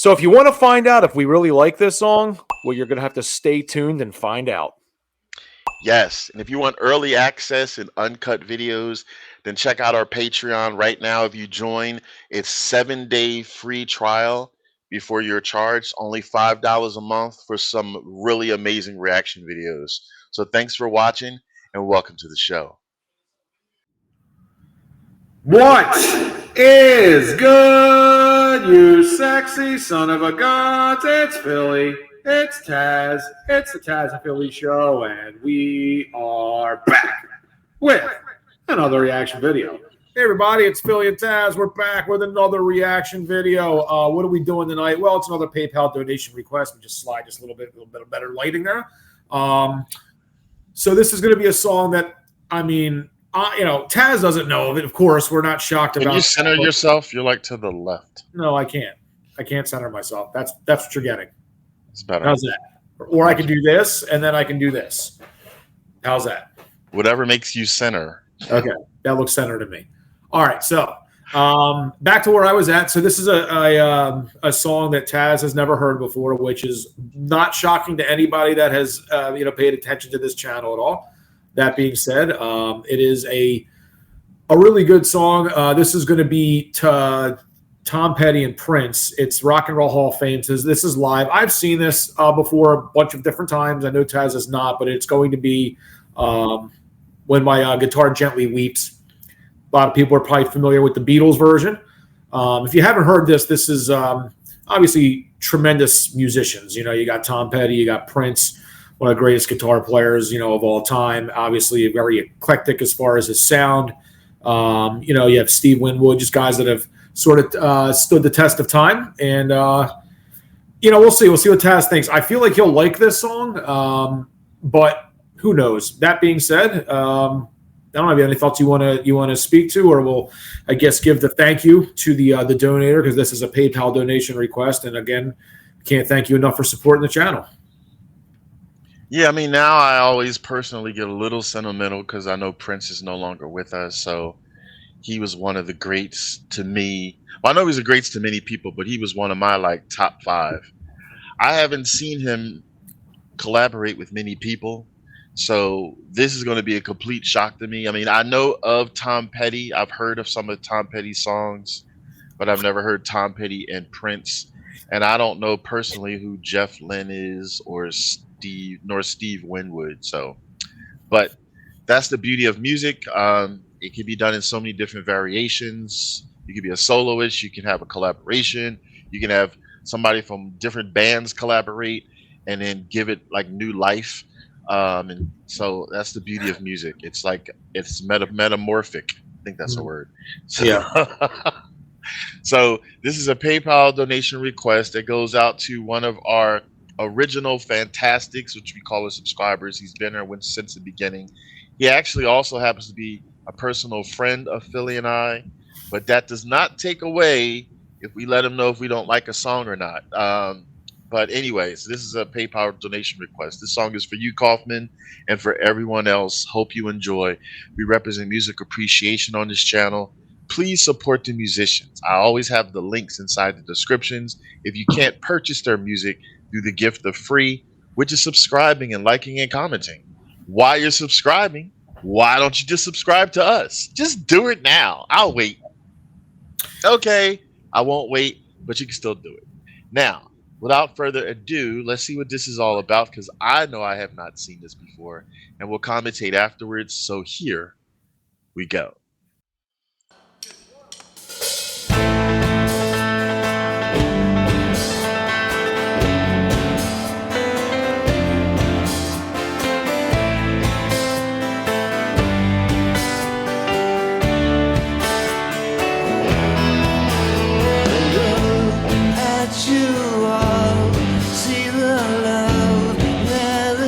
So if you want to find out if we really like this song, well, you're going to have to stay tuned and find out. Yes, and if you want early access and uncut videos, then check out our Patreon right now. If you join, it's 7-day free trial before you're charged, only $5 a month for some really amazing reaction videos. So thanks for watching and welcome to the show. What is good, you sexy son of a gun? It's Philly. It's Tazzz. It's the Tazzz and Philly show, and we are back with another reaction video. Hey, everybody, it's Philly and Tazzz. We're back with another reaction video. What are we doing tonight? Well, it's another PayPal donation request. We just slide just a little bit of better lighting there. So this is going to be a song that, I mean, Tazzz doesn't know of it. Of course, we're not shocked about. Can you center yourself? You're like to the left. No, I can't. I can't center myself. That's what you're getting. It's better. How's that? Or I can do this, and then I can do this. How's that? Whatever makes you center. Okay, that looks center to me. All right, so back to where I was at. So this is a song that Tazzz has never heard before, which is not shocking to anybody that has paid attention to this channel at all. That being said, it is a really good song. This is going to be Tom Petty and Prince. It's Rock and Roll Hall of Fame. So this is live. I've seen this before a bunch of different times. I know Tazzz has not, but it's going to be When My Guitar Gently Weeps. A lot of people are probably familiar with the Beatles version. If you haven't heard this, this is obviously tremendous musicians. You got Tom Petty, you got Prince, one of the greatest guitar players, of all time. Obviously, very eclectic as far as his sound. You have Steve Winwood, just guys that have sort of stood the test of time. And, we'll see. We'll see what Tazzz thinks. I feel like he'll like this song, but who knows? That being said, I don't know if you have any thoughts you want to speak to, or we'll, I guess, give the thank you to the donator, because this is a PayPal donation request. And again, can't thank you enough for supporting the channel. Yeah, I mean, now I always personally get a little sentimental because I know Prince is no longer with us. So he was one of the greats to me. Well, I know he's a greats to many people, but he was one of my top 5. I haven't seen him collaborate with many people, so this is going to be a complete shock to me. I mean, I know of Tom Petty. I've heard of some of Tom Petty's songs, but I've never heard Tom Petty and Prince. And I don't know personally who Jeff Lynne is, or Steve Winwood. So, but that's the beauty of music. It can be done in so many different variations. You can be a soloist, you can have a collaboration, you can have somebody from different bands collaborate and then give it new life. And so that's the beauty of music. It's it's metamorphic. I think that's a word. So, yeah. So this is a PayPal donation request that goes out to one of our original Fantastics, which we call our subscribers. He's been there since the beginning. He actually also happens to be a personal friend of Philly and I, but that does not take away if we let him know if we don't like a song or not. But anyways, this is a PayPal donation request. This song is for you, Kaufman, and for everyone else. Hope you enjoy. We represent music appreciation on this channel. Please support the musicians. I always have the links inside the descriptions. If you can't purchase their music, do the gift of free, which is subscribing and liking and commenting. While you're subscribing, why don't you just subscribe to us? Just do it now. I'll wait. Okay, I won't wait, but you can still do it. Now, without further ado, let's see what this is all about, because I know I have not seen this before, and we'll commentate afterwards. So here we go.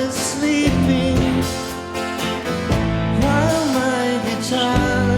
Sleeping while my guitar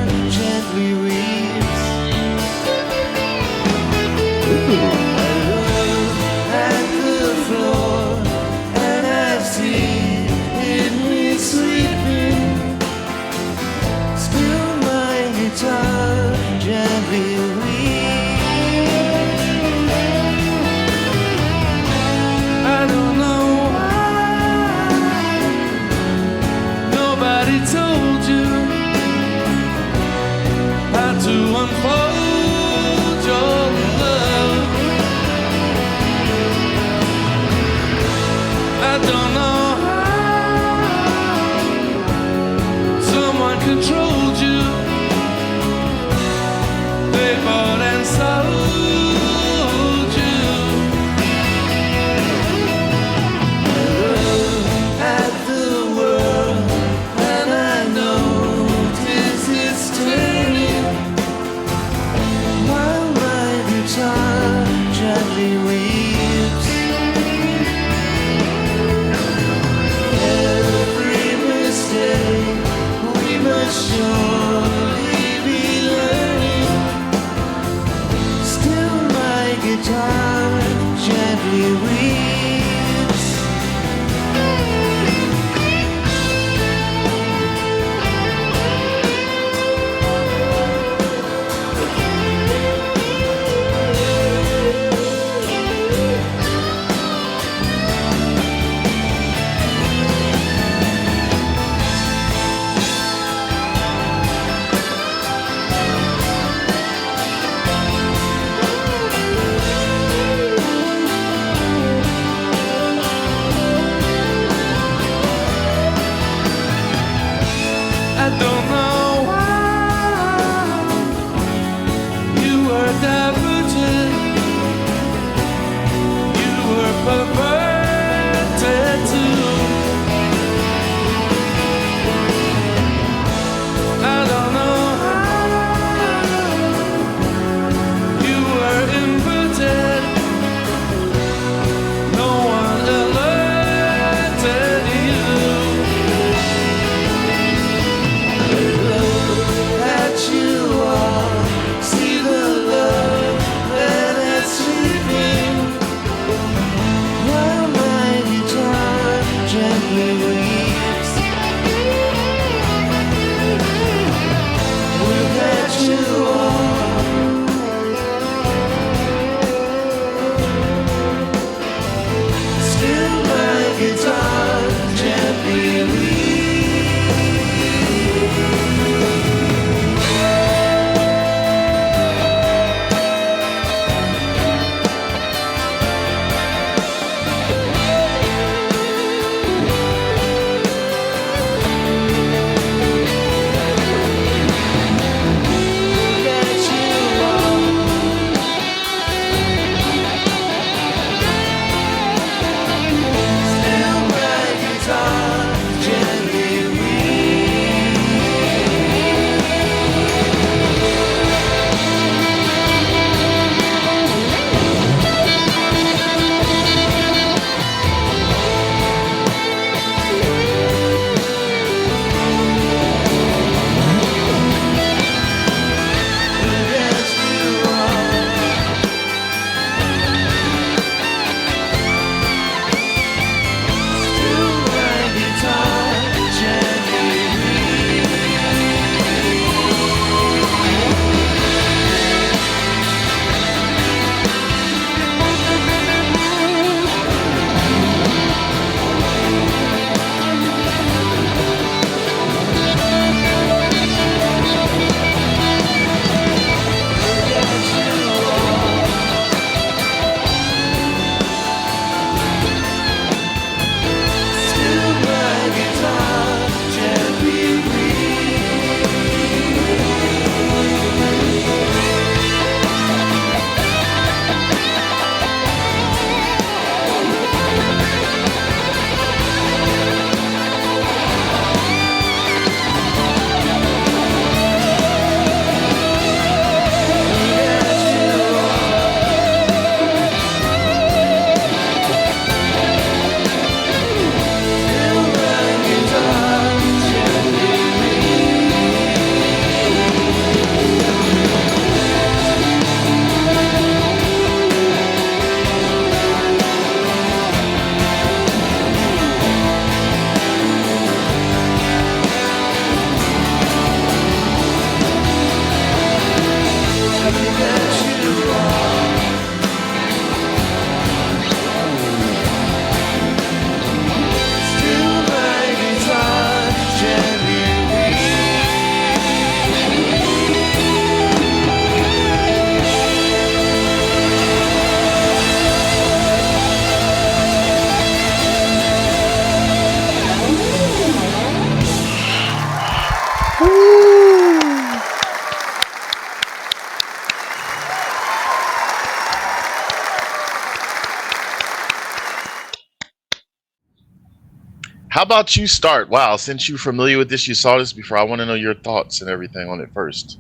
How about you start? Wow, since you're familiar with this, you saw this before. I want to know your thoughts and everything on it first.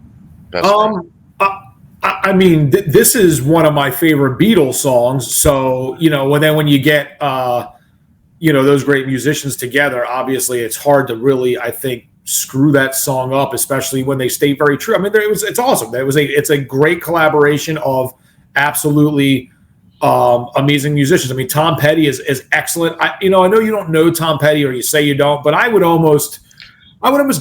Best friend. I mean, this is one of my favorite Beatles songs. So, when you get, those great musicians together, obviously it's hard to really, I think, screw that song up, especially when they stay very true. I mean, it's awesome. It's a great collaboration of absolutely amazing musicians. I mean, Tom Petty is excellent. I know you don't know Tom Petty, or you say you don't, but I would almost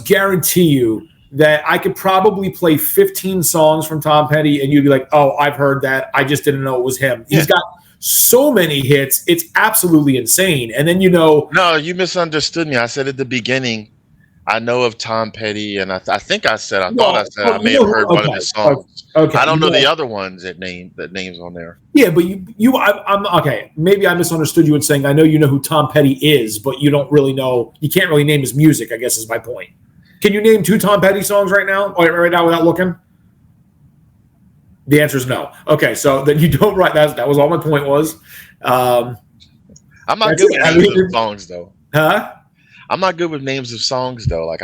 guarantee you that I could probably play 15 songs from Tom Petty and you'd be like, oh, I've heard that. I just didn't know it was him. He's got so many hits. It's absolutely insane. And then, No, you misunderstood me. I said at the begining, I know of Tom Petty, and I thought I said I may have heard one of his songs. Okay. I don't know the other ones that names on there. Yeah, but I'm okay. Maybe I misunderstood you in saying I know you know who Tom Petty is, but you don't really know. You can't really name his music, I guess is my point. Can you name 2 Tom Petty songs right now without looking? The answer is no. Okay, so then you don't write. That was all my point was. I'm not good with names of songs, though. Huh? I'm not good with names of songs, though. Like,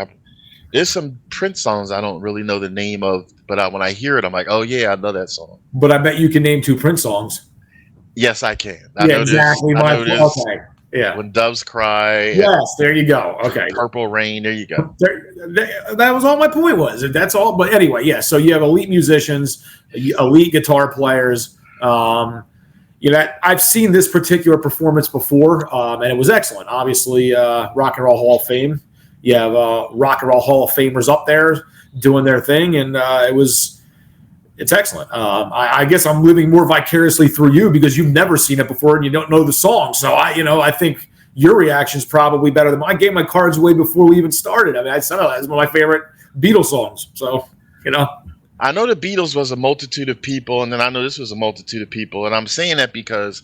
there's some Prince songs I don't really know the name of, but when I hear it, I'm like, oh yeah, I know that song. But I bet you can name 2 Prince songs. Yes, I can. Exactly. Okay. Yeah. When Doves Cry. Yes, there you go. Okay. Purple Rain. There you go. That was all my point was. That's all. But anyway, yeah. So you have elite musicians, elite guitar players. I've seen this particular performance before, and it was excellent. Obviously, Rock and Roll Hall of Fame. You have Rock and Roll Hall of Famers up there doing their thing, and it's excellent. I guess I'm living more vicariously through you because you've never seen it before and you don't know the song. So I think your reaction is probably better than mine. I gave my cards away before we even started. I mean, I said it's one of my favorite Beatles songs. So, I know the Beatles was a multitude of people, and then I know this was a multitude of people. And I'm saying that because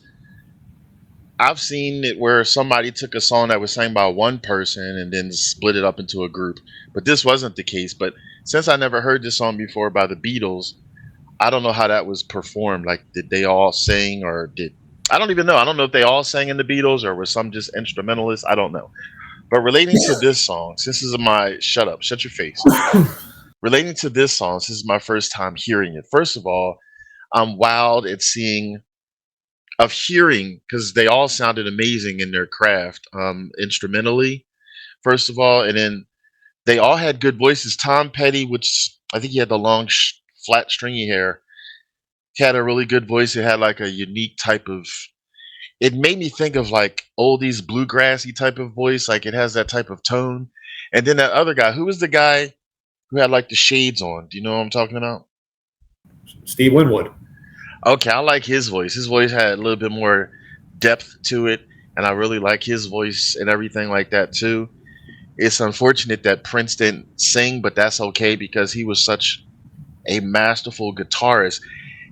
I've seen it where somebody took a song that was sang by one person and then split it up into a group. But this wasn't the case. But since I never heard this song before by the Beatles, I don't know how that was performed. Like, did they all sing I don't even know. I don't know if they all sang in the Beatles or were some just instrumentalists. I don't know. But relating to this song, since this is my shut your face. Relating to this song, this is my first time hearing it. First of all, I'm wowed at hearing, because they all sounded amazing in their craft, instrumentally, first of all. And then they all had good voices. Tom Petty, which I think he had the long, flat, stringy hair, he had a really good voice. It had like a unique type of, it made me think of like oldies, bluegrassy type of voice. Like it has that type of tone. And then that other guy, who was the guy who had like the shades on? Do you know what I'm talking about? Steve Winwood. Okay, I like his voice. His voice had a little bit more depth to it, and I really like his voice and everything like that too. It's unfortunate that Prince didn't sing, but that's okay because he was such a masterful guitarist.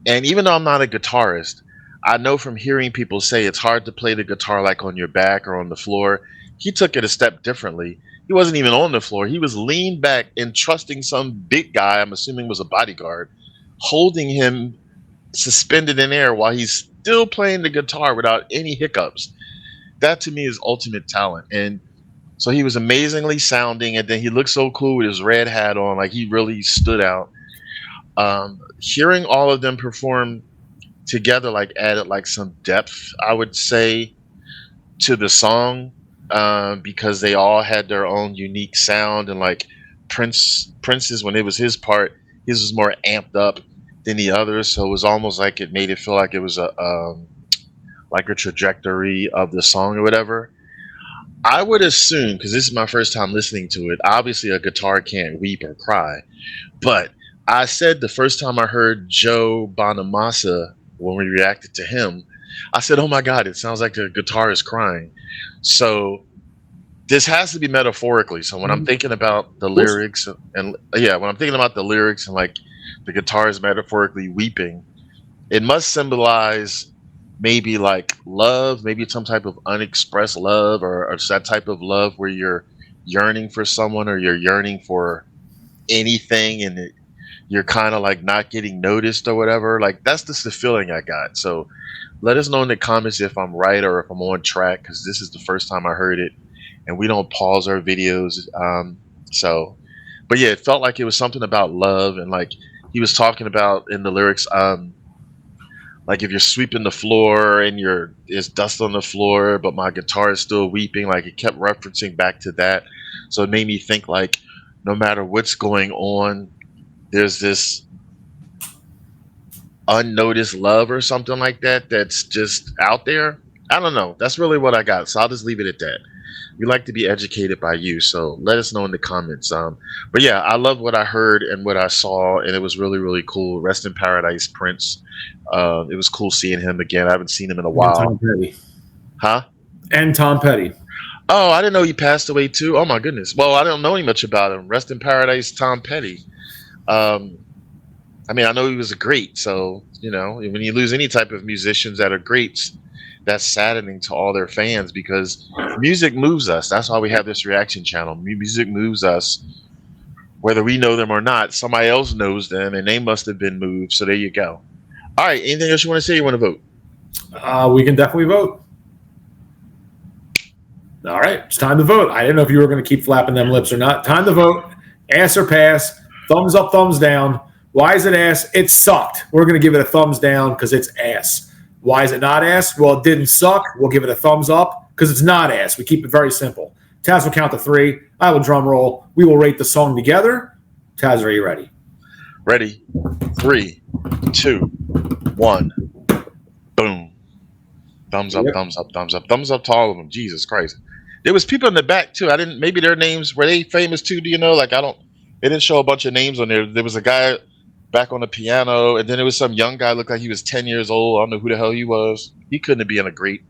And even though I'm not a guitarist, I know from hearing people say it's hard to play the guitar like on your back or on the floor. He took it a step differently. He wasn't even on the floor. He was leaned back and trusting some big guy, I'm assuming was a bodyguard, holding him suspended in air while he's still playing the guitar without any hiccups. That to me is ultimate talent. And so he was amazingly sounding, and then he looked so cool with his red hat on, like he really stood out. Hearing all of them perform together like added like some depth, I would say, to the song, because they all had their own unique sound. And like Prince's, when it was his part, his was more amped up than the others, so it was almost like it made it feel like it was a trajectory of the song or whatever. I would assume, because this is my first time listening to it, obviously a guitar can't weep or cry, but I said the first time I heard Joe Bonamassa, when we reacted to him, I said, oh my God, it sounds like the guitar is crying. So this has to be metaphorically. So when I'm thinking about the lyrics and like the guitar is metaphorically weeping, it must symbolize maybe like love, maybe some type of unexpressed love, or that type of love where you're yearning for someone or you're yearning for anything, and you're kind of like not getting noticed or whatever. Like that's just the feeling I got. So let us know in the comments if I'm right or if I'm on track, because this is the first time I heard it, and we don't pause our videos. But yeah, it felt like it was something about love, and like he was talking about in the lyrics, like if you're sweeping the floor and there's dust on the floor, but my guitar is still weeping. Like it kept referencing back to that. So it made me think like no matter what's going on, there's this unnoticed love or something like that that's just out there. I don't know. That's really what I got. So I'll just leave it at that. We like to be educated by you, so let us know in the comments. But yeah, I love what I heard and what I saw, and it was really, really cool. Rest in paradise, Prince. It was cool seeing him again. I haven't seen him in a while. Tom Petty. Huh? And Tom Petty. Oh, I didn't know he passed away too. Oh my goodness. Well, I don't know any much about him. Rest in paradise, Tom Petty. I mean, I know he was a great. So when you lose any type of musicians that are greats, that's saddening to all their fans because music moves us. That's why we have this reaction channel. Music moves us, whether we know them or not. Somebody else knows them, and they must have been moved. So there you go. All right. Anything else you want to say? You want to vote? We can definitely vote. All right. It's time to vote. I didn't know if you were going to keep flapping them lips or not. Time to vote. Ass or pass. Thumbs up, thumbs down. Why is it ass? It sucked. We're going to give it a thumbs down because it's ass. Why is it not ass? Well, it didn't suck. We'll give it a thumbs up because it's not ass. We keep it very simple. Tazzz will count to 3. I will drum roll. We will rate the song together. Tazzz, are you ready? Ready. 3, 2, 1. Boom. Thumbs up, thumbs up, thumbs up. Thumbs up to all of them. Jesus Christ. There was people in the back too. Maybe their names, were they famous too? Do you know? They didn't show a bunch of names on there. There was a guy back on the piano, and then there was some young guy looked like he was 10 years old. I don't know who the hell he was. He couldn't have been a great.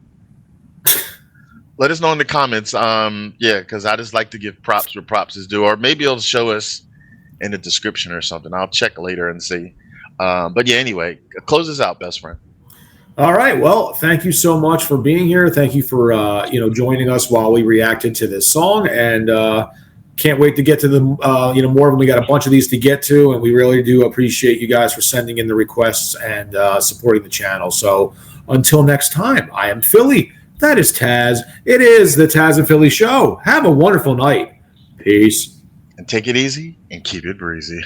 Let us know in the comments. Because I just like to give props where props is due, or maybe it'll show us in the description or something. I'll check later and see. But yeah, anyway, close this out, best friend. All right. Well, thank you so much for being here. Thank you for joining us while we reacted to this song, and can't wait to get to the more of them. We got a bunch of these to get to, and we really do appreciate you guys for sending in the requests and supporting the channel. So until next time, I am Philly. That is Tazzz. It is the Tazzz and Philly Show. Have a wonderful night. Peace. And take it easy and keep it breezy.